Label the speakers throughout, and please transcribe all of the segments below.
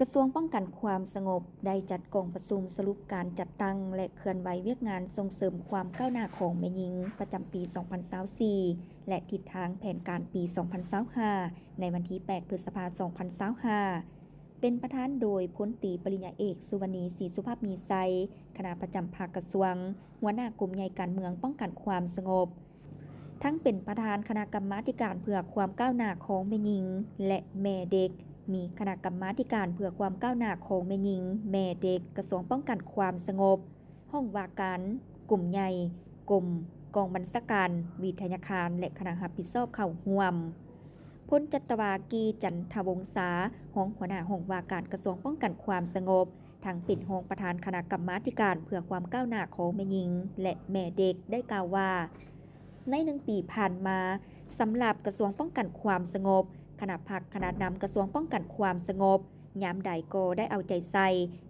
Speaker 1: กระทรวงป้องกันความสงบได้จัดกองประชุมสรุปการจัดตั้งและเคลื่อนไหวเวียกงานส่งเสริมความก้าวหน้าของแม่หญิงประจำปี 2024 และทิศทางแผนการปี 2025 ในวันที่ 8 พฤษภาคม 2025 เป็นประธานโดยพลตรีปริญญาเอกสุวรรณีศรีสุภาพมีไซคณะประจำภาคกระทรวงหัวหน้ากลุ่มใหญ่การเมืองป้องกันความสงบทั้งเป็นประธานคณะกรรมาการเพื่อความก้าวหน้าของแม่หญิงและแม่เด็กมีคณะกรรมาการเพื่อความก้าวหน้าของแม่หญิงแม่เด็กกระทรวงป้องกันความสงบห้องว่าการกลุ่มใหญ่กลุ่มกองบัญชาการวิทยาคารและคณะรับผิดชอบเข้าร่วมพลจัตวากีจันทวงศาห้องหัวหน้าห้องว่าการกระทรวงป้องกันความสงบทางเป็นห้องประธานคณะกรรมาการเพื่อความก้าวหน้าของแม่หญิงและแม่เด็กได้กล่าวว่าใน1 ปีผ่านมาสำหรับกระทรวงป้องกันความสงบคณะพักคณะนำกระทรวงป้องกันความสงบยามใดก็ได้เอาใจใส่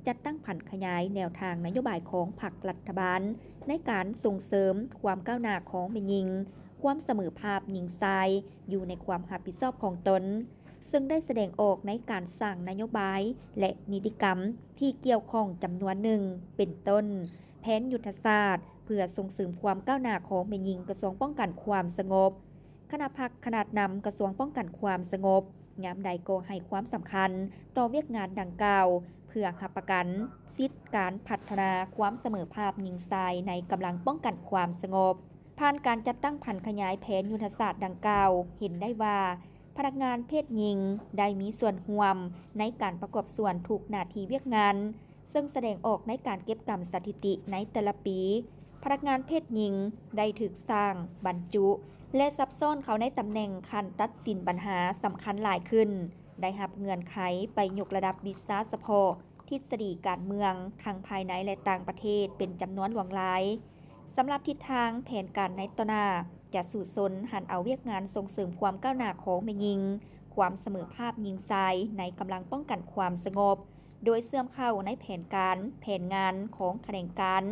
Speaker 1: จัดตั้งผันขยายแนวทางนโยบายของพรรครัฐบาลในการส่งเสริมความก้าวหน้าของแม่หญิงความเสมอภาคหญิงชายอยู่ในความรับผิดชอบของตนซึ่งได้แสดงออกในการสร้างนโยบายและนิติกรรมที่เกี่ยวข้องจำนวนหนึ่งเป็นต้นแผนยุทธศาสตร์เพื่อส่งเสริมความก้าวหน้าของแม่หญิงกระทรวงป้องกันความสงบคณะพักคณะนำกระทรวงป้องกันความสงบยามใดก็ให้ความสำคัญต่อเวียกงานดังกล่าวเพื่อรับประกันสิทธิการพัฒนาความเสมอภาคหญิงชายในกำลังป้องกันความสงบผ่านการจัดตั้งผันขยายแผนยุทธศาสตร์ดังกล่าวเห็นได้ว่าพนักงานเพศหญิงได้มีส่วนร่วมในการประกอบส่วนทุกหน้าที่เวียกงานซึ่งแสดงออกในการเก็บกำสถิติในแต่ละปีพนักงานเพศหญิงได้ถูกสร้างบรรจุและซับซ้อนเขาในตำแหน่งขั้นตัดสินปัญหาสำคัญหลายขึ้นได้รับเงื่อนไขไปยกระดับวิชาเฉพาะทฤษฎีการเมืองทั้งภายในและต่างประเทศเป็นจำนวนหลวงหลายสำหรับทิศทางแผนการในต่อหน้าจะสู่ซนหันเอาเวียกงานส่งเสริมความก้าวหน้าของแม่หญิงความเสมอภาคหญิงชายในกำลังป้องกันความสงบโดยเสื่อมเข้าในแผนการแผนงานของแขนงการ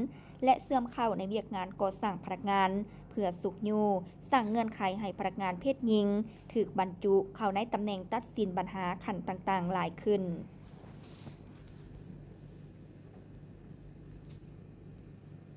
Speaker 1: และเสื่อมเข้าในเวียกงานก่อสร้างพนักงานเพื่อสุกยูสร้างเงื่อนไขให้พนักงานเพศหญิงถูกบรรจุเข้าในตำแหน่งตัดสินปัญหาขั้นต่างๆหลายขึ้น